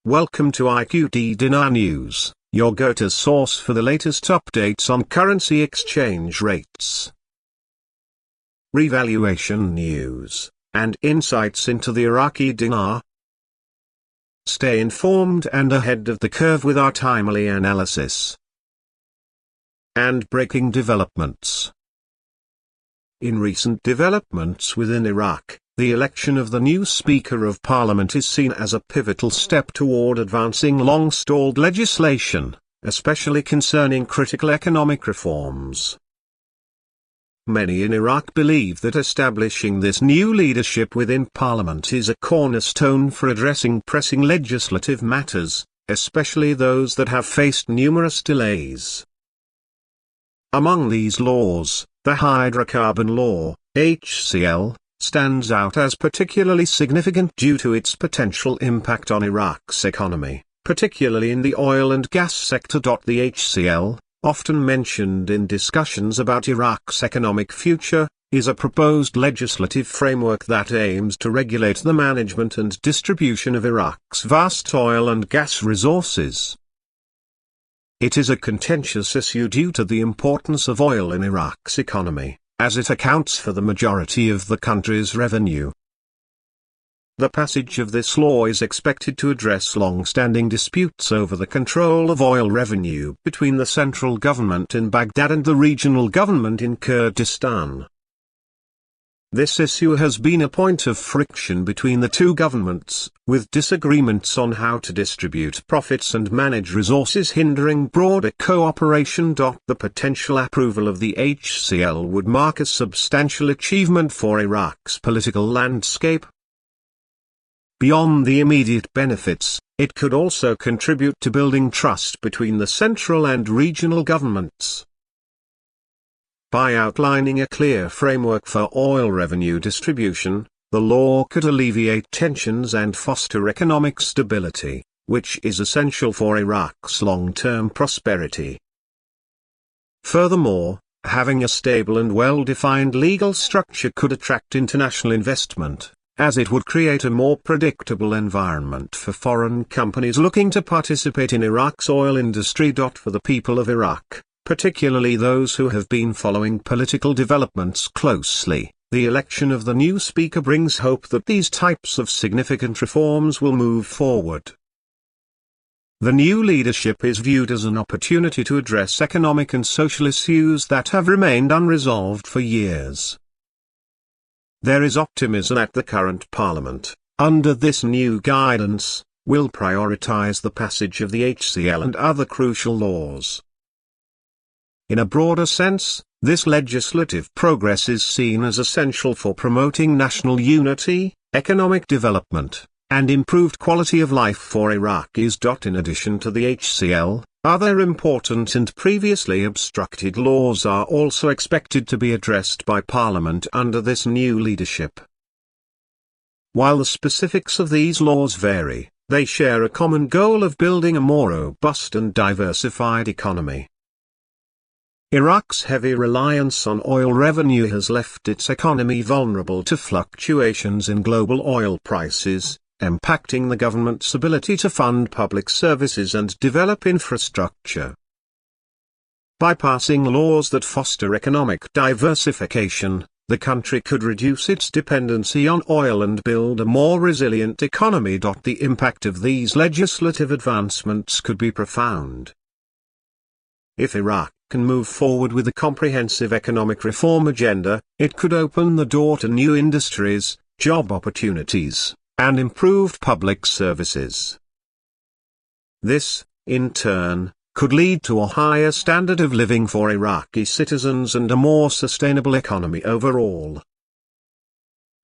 Welcome to IQD Dinar News, your go-to source for the latest updates on currency exchange rates, revaluation news, and insights into the Iraqi dinar. Stay informed and ahead of the curve with our timely analysis and breaking developments. In recent developments within Iraq, the election of the new Speaker of Parliament is seen as a pivotal step toward advancing long-stalled legislation, especially concerning critical economic reforms. Many in Iraq believe that establishing this new leadership within Parliament is a cornerstone for addressing pressing legislative matters, especially those that have faced numerous delays. Among these laws, the hydrocarbon law, HCL, stands out as particularly significant due to its potential impact on Iraq's economy, particularly in the oil and gas sector. The HCL, often mentioned in discussions about Iraq's economic future, is a proposed legislative framework that aims to regulate the management and distribution of Iraq's vast oil and gas resources. It is a contentious issue due to the importance of oil in Iraq's economy, as it accounts for the majority of the country's revenue. The passage of this law is expected to address long-standing disputes over the control of oil revenue between the central government in Baghdad and the regional government in Kurdistan. This issue has been a point of friction between the two governments, with disagreements on how to distribute profits and manage resources hindering broader cooperation. The potential approval of the HCL would mark a substantial achievement for Iraq's political landscape. Beyond the immediate benefits, it could also contribute to building trust between the central and regional governments. By outlining a clear framework for oil revenue distribution, the law could alleviate tensions and foster economic stability, which is essential for Iraq's long-term prosperity. Furthermore, having a stable and well-defined legal structure could attract international investment, as it would create a more predictable environment for foreign companies looking to participate in Iraq's oil industry. For the people of Iraq, particularly those who have been following political developments closely, the election of the new speaker brings hope that these types of significant reforms will move forward. The new leadership is viewed as an opportunity to address economic and social issues that have remained unresolved for years. There is optimism that the current parliament, under this new guidance, will prioritize the passage of the HCL and other crucial laws. In a broader sense, this legislative progress is seen as essential for promoting national unity, economic development, and improved quality of life for Iraqis. In addition to the HCL, other important and previously obstructed laws are also expected to be addressed by Parliament under this new leadership. While the specifics of these laws vary, they share a common goal of building a more robust and diversified economy. Iraq's heavy reliance on oil revenue has left its economy vulnerable to fluctuations in global oil prices, impacting the government's ability to fund public services and develop infrastructure. By passing laws that foster economic diversification, the country could reduce its dependency on oil and build a more resilient economy. The impact of these legislative advancements could be profound. If Iraq can move forward with a comprehensive economic reform agenda, it could open the door to new industries, job opportunities, and improved public services. This, in turn, could lead to a higher standard of living for Iraqi citizens and a more sustainable economy overall.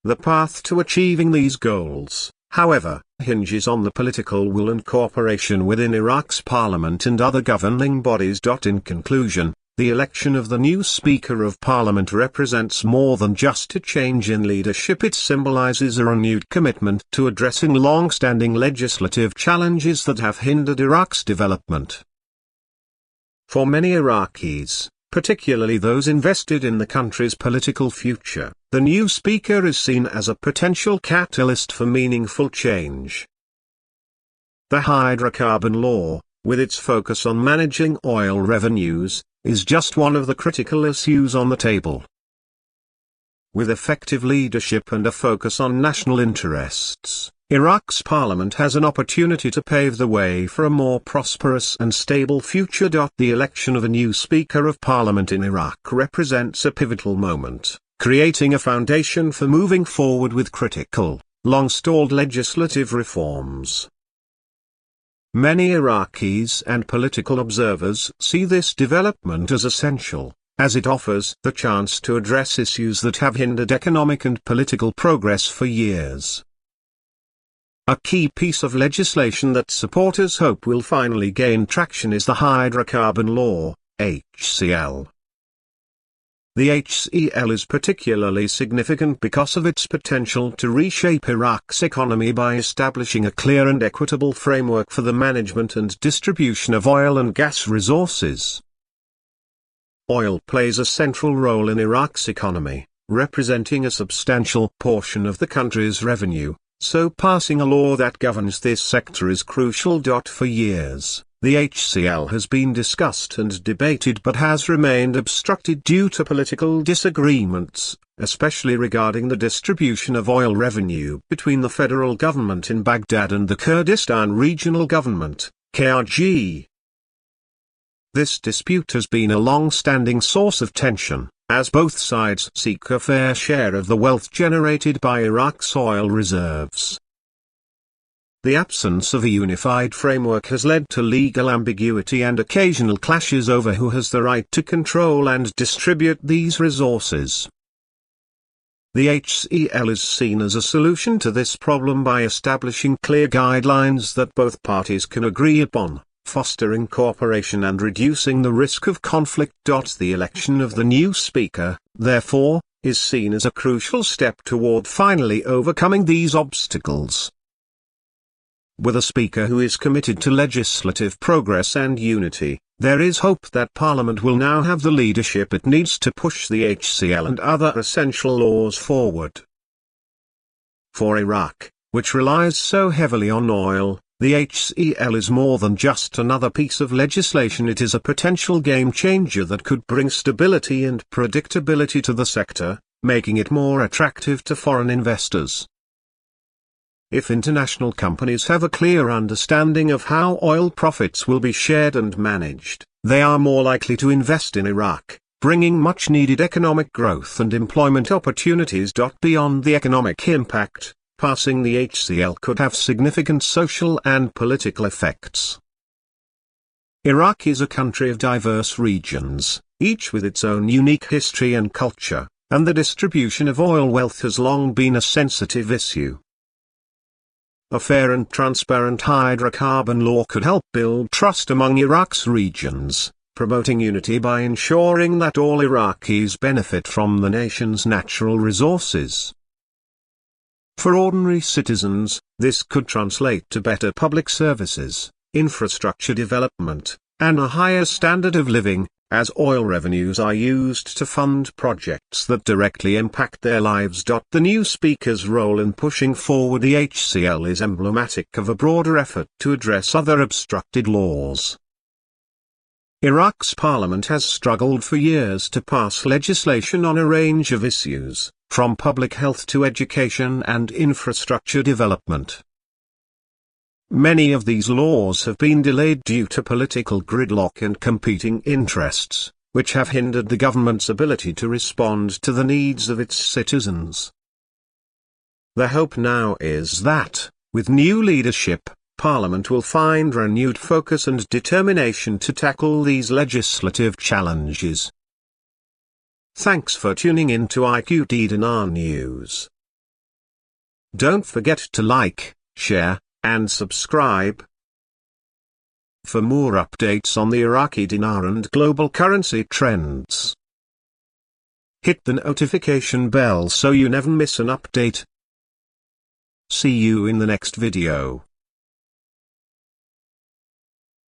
The path to achieving these goals, however, hinges on the political will and cooperation within Iraq's parliament and other governing bodies. In conclusion, the election of the new Speaker of Parliament represents more than just a change in leadership. It symbolizes a renewed commitment to addressing long-standing legislative challenges that have hindered Iraq's development. For many Iraqis, particularly those invested in the country's political future, the new speaker is seen as a potential catalyst for meaningful change. The hydrocarbon law, with its focus on managing oil revenues, is just one of the critical issues on the table. With effective leadership and a focus on national interests, Iraq's parliament has an opportunity to pave the way for a more prosperous and stable future. The election of a new Speaker of Parliament in Iraq represents a pivotal moment, creating a foundation for moving forward with critical, long-stalled legislative reforms. Many Iraqis and political observers see this development as essential, as it offers the chance to address issues that have hindered economic and political progress for years. A key piece of legislation that supporters hope will finally gain traction is the hydrocarbon law, HCL. The HCL is particularly significant because of its potential to reshape Iraq's economy by establishing a clear and equitable framework for the management and distribution of oil and gas resources. Oil plays a central role in Iraq's economy, representing a substantial portion of the country's revenue, so passing a law that governs this sector is crucial. For years, the HCL has been discussed and debated but has remained obstructed due to political disagreements, especially regarding the distribution of oil revenue between the federal government in Baghdad and the Kurdistan Regional Government, KRG. This dispute has been a long-standing source of tension, as both sides seek a fair share of the wealth generated by Iraq's oil reserves. The absence of a unified framework has led to legal ambiguity and occasional clashes over who has the right to control and distribute these resources. The HCL is seen as a solution to this problem by establishing clear guidelines that both parties can agree upon, fostering cooperation and reducing the risk of conflict. The election of the new speaker, therefore, is seen as a crucial step toward finally overcoming these obstacles. With a speaker who is committed to legislative progress and unity, there is hope that Parliament will now have the leadership it needs to push the HCL and other essential laws forward. For Iraq, which relies so heavily on oil, the HCL is more than just another piece of legislation. It is a potential game changer that could bring stability and predictability to the sector, making it more attractive to foreign investors. If international companies have a clear understanding of how oil profits will be shared and managed, they are more likely to invest in Iraq, bringing much-needed economic growth and employment opportunities. Beyond the economic impact, passing the HCL could have significant social and political effects. Iraq is a country of diverse regions, each with its own unique history and culture, and the distribution of oil wealth has long been a sensitive issue. A fair and transparent hydrocarbon law could help build trust among Iraq's regions, promoting unity by ensuring that all Iraqis benefit from the nation's natural resources. For ordinary citizens, this could translate to better public services, infrastructure development, and a higher standard of living, as oil revenues are used to fund projects that directly impact their lives. The new speaker's role in pushing forward the HCL is emblematic of a broader effort to address other obstructed laws. Iraq's parliament has struggled for years to pass legislation on a range of issues, from public health to education and infrastructure development. Many of these laws have been delayed due to political gridlock and competing interests, which have hindered the government's ability to respond to the needs of its citizens. The hope now is that, with new leadership, Parliament will find renewed focus and determination to tackle these legislative challenges. Thanks for tuning in to IQD Dinar News. Don't forget to like, share, and subscribe. For more updates on the Iraqi dinar and global currency trends, hit the notification bell so you never miss an update. See you in the next video.